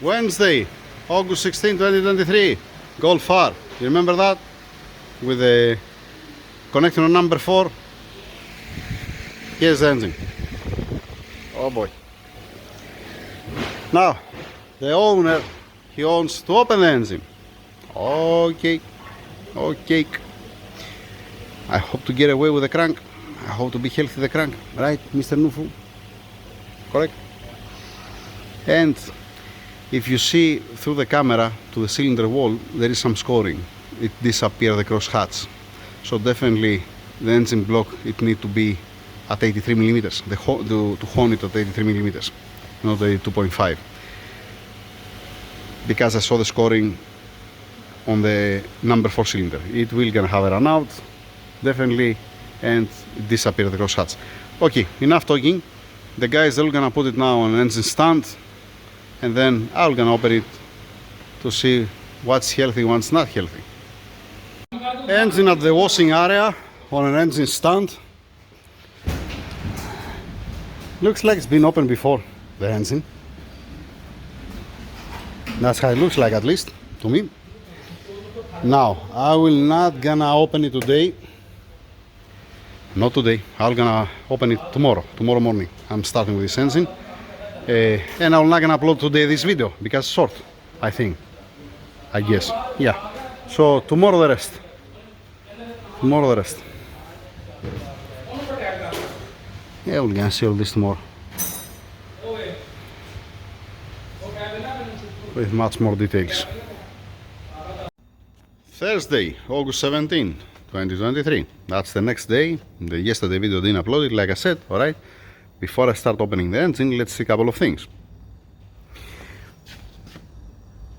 Wednesday, August 16, 2023. Golf R. You remember that? With the connection on number 4. Here's the engine. Oh boy. Now, the owner, he wants to open the engine. Okay. Okay. I hope to get away with the crank. I hope to be healthy the crank. Right, Mr. Nufu? Correct? And if you see through the camera to the cylinder wall, there is some scoring. It disappeared the cross hatch. So definitely the engine block, it need to be at 83 millimeters. To hone it at 83 millimeters, not 82.5. Because I saw the scoring on the number 4 cylinder. It will gonna have a run out, definitely, and it disappeared the cross hatch. Okay, enough talking. The guys are gonna put it now on an engine stand, and then I'm gonna open it to see what's healthy, what's not healthy. Engine at the washing area on an engine stand. Looks like it's been opened before, the engine. That's how it looks like, at least to me. Now, I will not gonna open it today. Not today. I'm gonna open it tomorrow morning. I'm starting with this engine. And I'm not gonna upload today this video because it's short, I think. I guess. Yeah. So tomorrow the rest. Tomorrow the rest. Yeah, we're gonna see all this tomorrow. With much more details. Thursday, August 17, 2023. That's the next day. The yesterday video didn't upload it, like I said, alright? Before I start opening the engine, let's see a couple of things.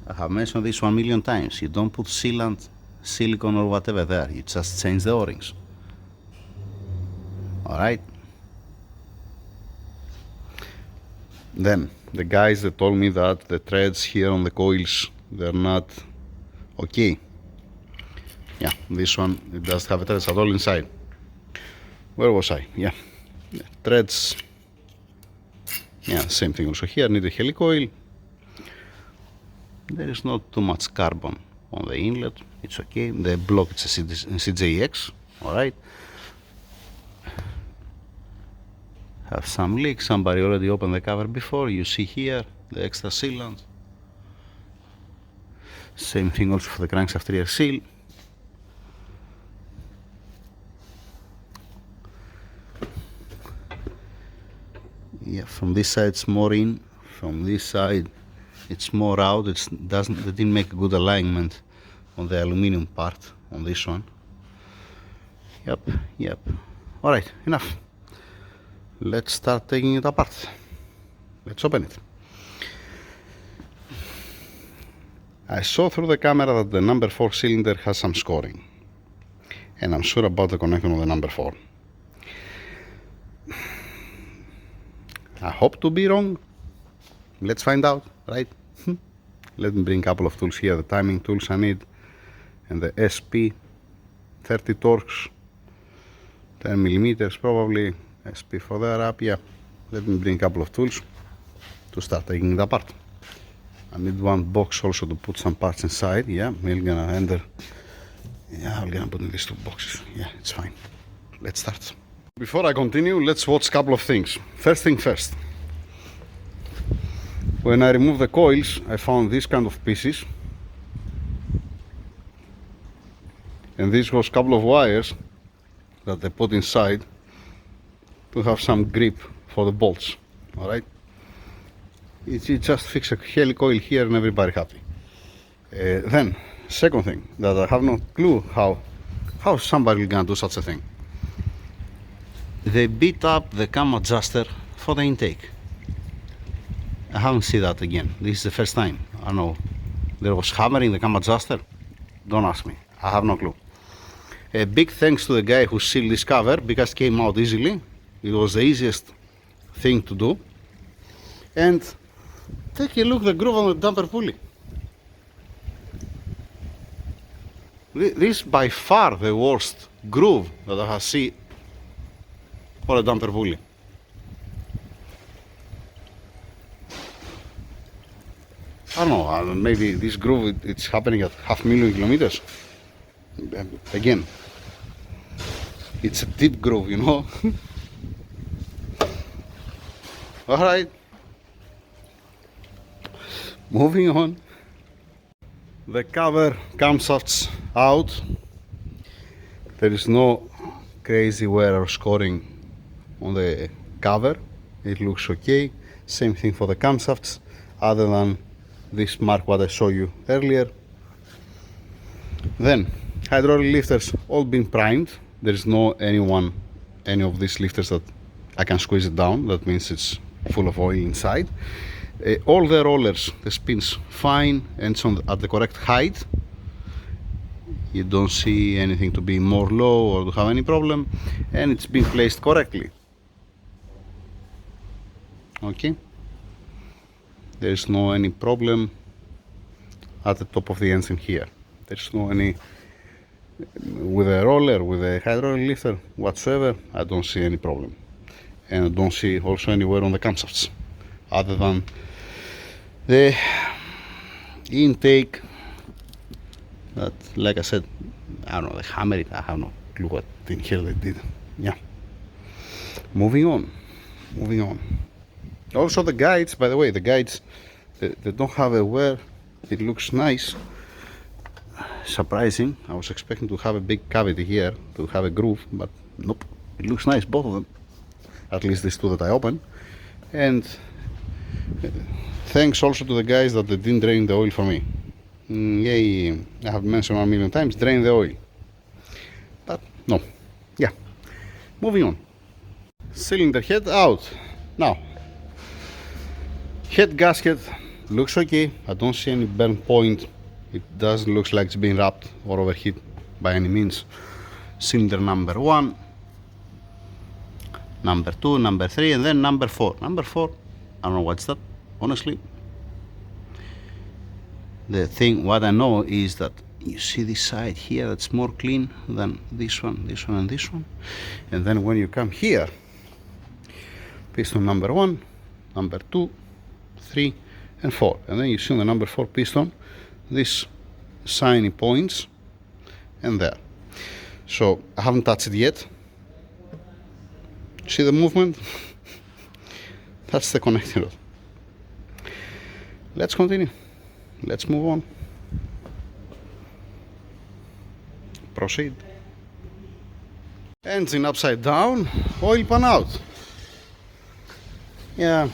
I have mentioned this 1 million times. You don't put sealant, silicone or whatever there. You just change the O-rings. Alright? Then, the guys that told me that the threads here on the coils, they're not okay. Yeah, this one, it doesn't have a threads at all inside. Where was I? Yeah, threads. Yeah, same thing also here, need a helicoil. There is not too much carbon on the inlet, it's okay. The block is a CJX, alright. Have some leaks, somebody already opened the cover before, you see here, the extra sealant. Same thing also for the crankshaft rear seal. Yeah, from this side it's more in, from this side it's more out. They didn't make a good alignment on the aluminum part on this one. Yep. Alright, enough. Let's start taking it apart. Let's open it. I saw through the camera that the number 4 cylinder has some scoring. And I'm sure about the connection of the number 4. I hope to be wrong. Let's find out, right? Let me bring a couple of tools here, the timing tools I need, and the SP 30 Torx, 10 millimeters probably, SP for the wrap. Yeah, let me bring a couple of tools to start taking it apart. I need one box also to put some parts inside. Yeah, we're gonna enter. Yeah, I'm gonna put in these 2 boxes. Yeah, it's fine. Let's start. Before I continue, let's watch a couple of things. First thing first. When I removed the coils, I found these kind of pieces. And this was a couple of wires that I put inside to have some grip for the bolts. Alright? You just fix a helicoil here and everybody happy. Then, second thing, that I have no clue how somebody gonna do such a thing. They beat up the cam adjuster for the intake. I haven't seen that again. This is the first time. I know there was hammering the cam adjuster. Don't ask me. I have no clue. A big thanks to the guy who sealed this cover because it came out easily. It was the easiest thing to do. And take a look at the groove on the damper pulley. This is by far the worst groove that I have seen for a damper pulley. I don't know, maybe this groove it's happening at 500,000 kilometers. Again, it's a deep groove, you know. Alright, moving on. The cover camshafts out. There is no crazy wear or scoring on the cover. It looks okay. Same thing for the camshafts, other than this mark what I showed you earlier. Then hydraulic lifters all been primed. There is no any of these lifters that I can squeeze it down. That means it's full of oil inside. All the rollers, the spins fine, and it's at the correct height. You don't see anything to be more low or to have any problem, and it's been placed correctly. Okay, there's no any problem at the top of the engine here. There's no any with a roller, with a hydraulic lifter whatsoever. I don't see any problem, and I don't see also anywhere on the camshafts other than the intake that, like I said, I don't know, they hammer it. I have no clue what in here they did. Yeah, moving on. Also the guides, by the way, the guides, they don't have a wear. It looks nice. Surprising. I was expecting to have a big cavity here, to have a groove, but nope. It looks nice, both of them. At least these two that I opened. And thanks also to the guys that they didn't drain the oil for me. Yay, I have mentioned 1,000,000 times, drain the oil. But no. Yeah. Moving on. Cylinder head out. Now, head gasket looks okay. I don't see any burn point. It doesn't look like it's been wrapped or overheat by any means. Cylinder number 1, number 2, number 3, and then number 4. Number 4, I don't know what's that, honestly. The thing, what I know is that you see this side here that's more clean than this one, and this one. And then when you come here, piston number 1, number 2, 3, and 4. And then you see on the number 4 piston, these shiny points, and there. So I haven't touched it yet. See the movement? That's the connecting rod. Let's continue. Let's move on. Proceed. Engine upside down, oil pan out. Yeah,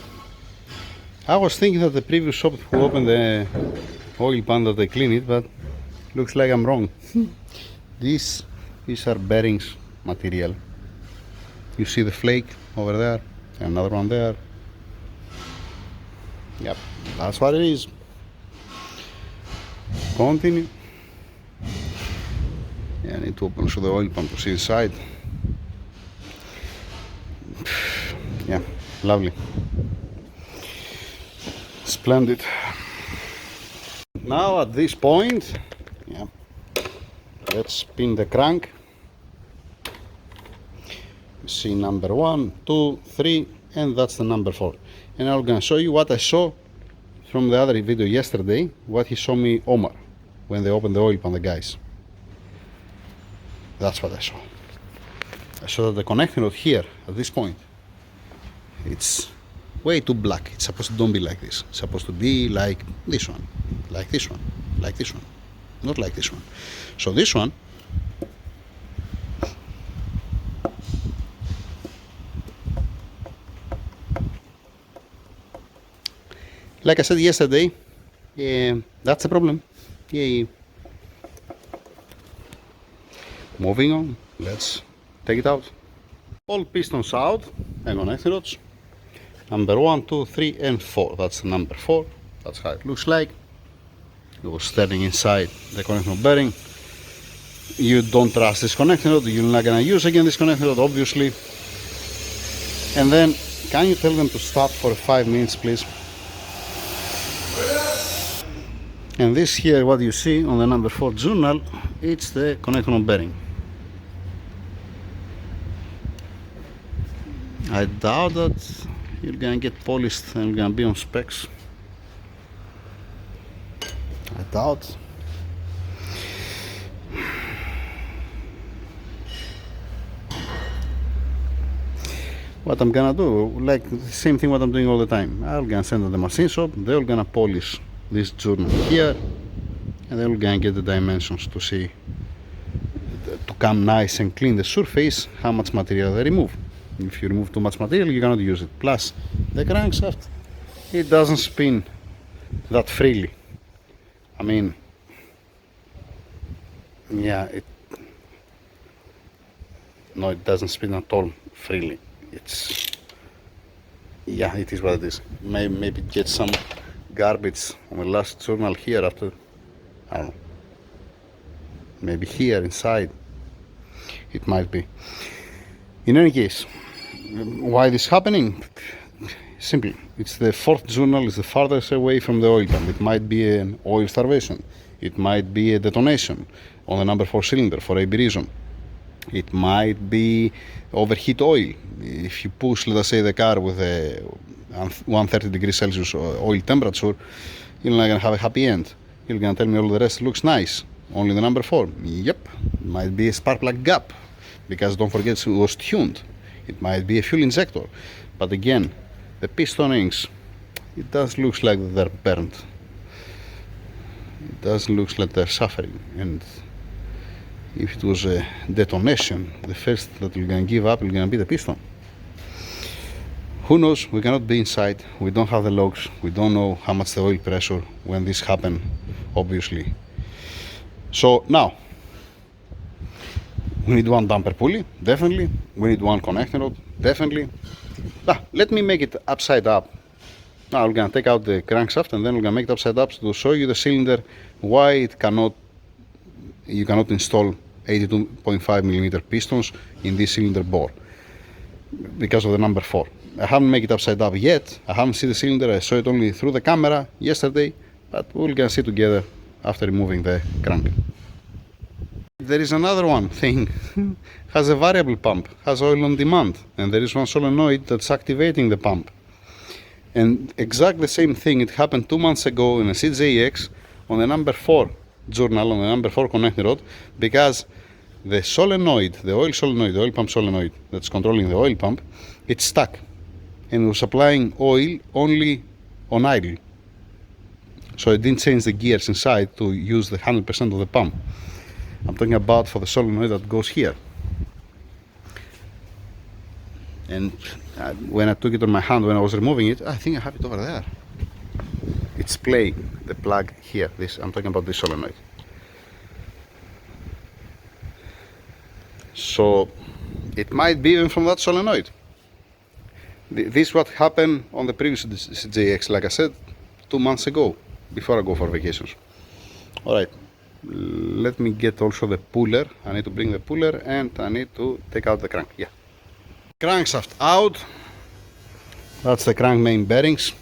I was thinking that the previous shop who opened the oil pan that they clean it, but looks like I'm wrong. These are bearings material. You see the flake over there, another one there. Yep, that's what it is. Continue. Yeah, I need to open the oil pump to see inside. Yeah, lovely. Splendid. Now at this point, yeah, let's spin the crank. You see number 1, 2, 3, and that's the number 4. And I'm gonna show you what I saw from the other video yesterday, what he showed me Omar when they opened the oil pan, the guys. That's what I saw. I saw that the connecting rod here at this point, it's way too black. It's supposed to don't be like this. It's supposed to be like this one, like this one, like this one, not like this one. So this one, like I said yesterday, that's the problem. Yeah. Moving on, let's take it out. All pistons out and connecting rods. Number 1, 2, 3, and 4. That's number 4. That's how it looks like. It was standing inside the connecting rod bearing. You don't trust this connecting rod. You're not gonna use again this connecting rod, obviously. And then, can you tell them to stop for 5 minutes, please? And this here, what you see on the number 4 journal, it's the connecting rod bearing. I doubt that you're gonna get polished and gonna be on specs. it out. What I'm gonna do, like the same thing what I'm doing all the time. I'm gonna send to the machine shop, they're gonna polish this journal here, and they're gonna get the dimensions to see, to come nice and clean the surface, how much material they remove. If you remove too much material, you cannot use it. Plus, the crankshaft, it doesn't spin that freely. I mean, yeah, no, it doesn't spin at all freely. It's, yeah, it is what it is. Maybe get some garbage on the last journal here after, I don't know, maybe here inside it might be. In any case, why this is happening? Simply, it's the fourth journal is the farthest away from the oil pump. It might be an oil starvation, it might be a detonation on the number 4 cylinder for a reason. It might be overheat oil. If you push, let us say, the car with a 130 degrees Celsius oil temperature, you're not gonna have a happy end. You're gonna tell me all the rest looks nice, only the number 4. Yep, it might be a spark plug gap, because don't forget it was tuned. It might be a fuel injector, but again, the piston rings, it does look like they're burnt. It does look like they're suffering, and if it was a detonation, the first that you're gonna give up is gonna be the piston. Who knows? We cannot be inside. We don't have the logs. We don't know how much the oil pressure when this happened, obviously. So now, we need one damper pulley, definitely. We need one connecting rod, definitely. Let me make it upside up. Now we're gonna take out the crankshaft and then we're gonna make it upside up to show you the cylinder, why it cannot, you cannot install 82.5mm pistons in this cylinder bore because of the number 4. I haven't made it upside up yet. I haven't seen the cylinder. I saw it only through the camera yesterday, but we're gonna see together after removing the crank. There is another one thing, has a variable pump, has oil on demand, and there is one solenoid that's activating the pump. And exactly the same thing, it happened 2 months ago in a CJX on the number 4 journal, on the number 4 connecting rod, because the solenoid, the oil solenoid, the oil pump solenoid that's controlling the oil pump, it's stuck and it was supplying oil only on idle. So it didn't change the gears inside to use the 100% of the pump. I'm talking about for the solenoid that goes here. And when I took it on my hand, when I was removing it, I think I have it over there. It's playing the plug here. This, I'm talking about this solenoid. So it might be even from that solenoid. This is what happened on the previous CJX, like I said, 2 months ago, before I go for vacations. Alright, let me get also the puller. I need to bring the puller and I need to take out the crank. Yeah. Crankshaft out. That's the crank main bearings.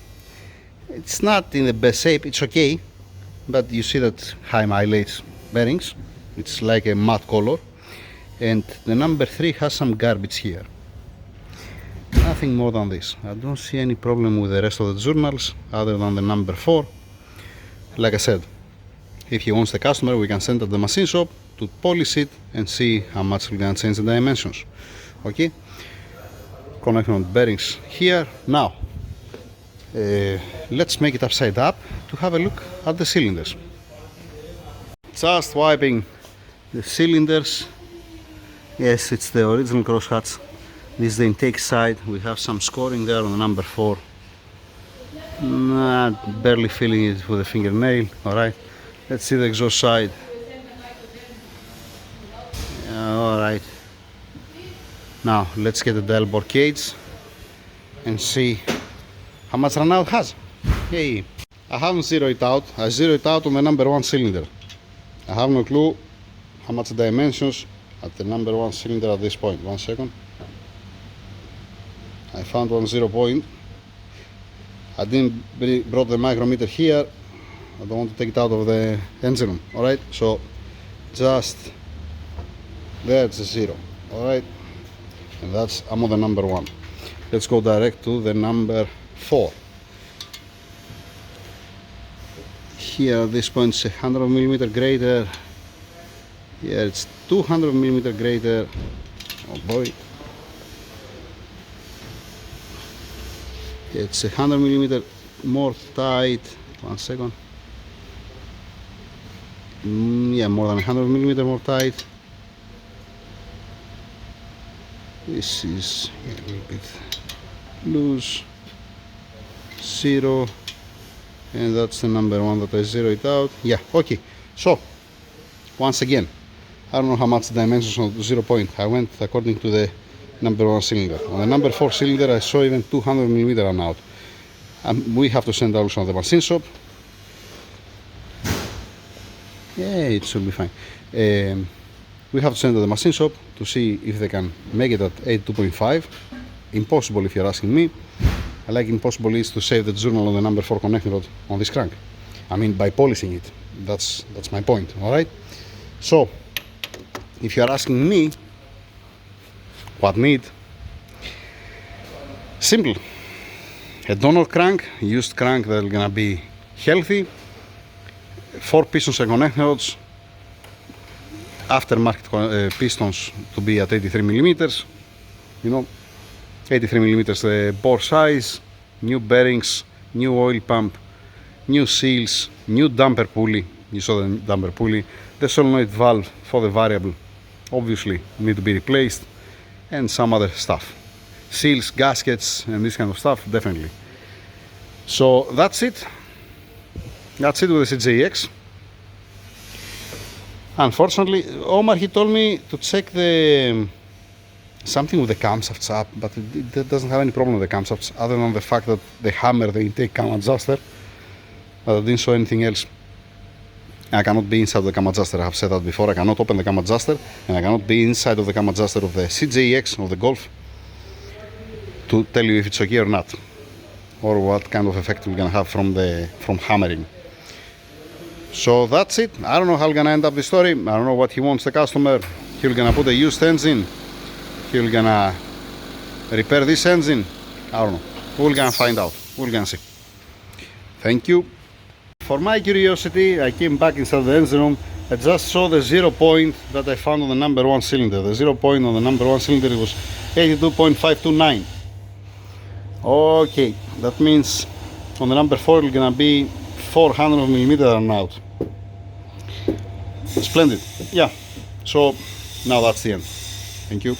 It's not in the best shape, it's okay, but you see that high mileage bearings. It's like a matte color. And the number 3 has some garbage here. Nothing more than this. I don't see any problem with the rest of the journals other than the number 4. Like I said, if he wants the customer, we can send it to the machine shop to polish it and see how much we're gonna change the dimensions. Okay? Connecting on bearings here. Now, let's make it upside up to have a look at the cylinders. Just wiping the cylinders. Yes, it's the original crosshatch. This is the intake side. We have some scoring there on the number 4. Barely feeling it with a fingernail. Alright, let's see the exhaust side. Alright, now let's get the dial bore gauge and see how much runout has. Hey, I haven't zeroed it out. I zeroed it out on the number 1 cylinder. I have no clue how much dimensions at the number 1 cylinder at this point. 1 second. I found 1 0 point. I didn't brought the micrometer here. I don't want to take it out of the engine room. Alright, so just there's a 0. Alright, and that's, I'm on the number 1. Let's go direct to the number 4. here at this point it's 100mm greater. Here it's 200mm greater. Oh boy. It's 100mm more tight. 1 second. Yeah, more than 100mm more tight. This is a little bit loose. 0. And that's the number 1 that I zeroed out. Yeah, okay. So, once again, I don't know how much the dimensions of the 0 point. I went according to the number 1 cylinder. On the number 4 cylinder, I saw even 200mm run out. We have to send also on the machine shop. Yeah, it should be fine. We have to send to the machine shop to see if they can make it at 82.5. Impossible if you're asking me. I like impossible is to save the journal on the number 4 connecting rod on this crank. I mean by polishing it. That's my point, alright? So, if you're asking me what need, simple. A donor crank, used crank that's gonna be healthy, 4 pistons and connecting rods, aftermarket pistons to be at 83mm, you know, 83mm the bore size, new bearings, new oil pump, new seals, new damper pulley. You saw the damper pulley. The solenoid valve for the variable obviously need to be replaced, and some other stuff. Seals, gaskets, and this kind of stuff, definitely. So that's it. That's it with the CJX. Unfortunately, Omar, he told me to check the something with the camshafts up, but it doesn't have any problem with the camshafts other than the fact that they hammer the intake cam adjuster. But I didn't show anything else. I cannot be inside the cam adjuster. I have said that before. I cannot open the cam adjuster, and I cannot be inside of the cam adjuster of the CJX of the Golf to tell you if it's okay or not, or what kind of effect we're gonna have from hammering. So that's it. I don't know how we're gonna end up the story. I don't know what he wants the customer. He's gonna put a used engine. He's gonna repair this engine. I don't know. We're gonna find out. We're gonna see. Thank you. For my curiosity, I came back inside the engine room. I just saw the 0 point that I found on the number 1 cylinder. The 0 point on the number 1 cylinder was 82.529. Okay, that means on the number 4 it's gonna be 400mm run out. Splendid. Yeah. So now that's the end. Thank you.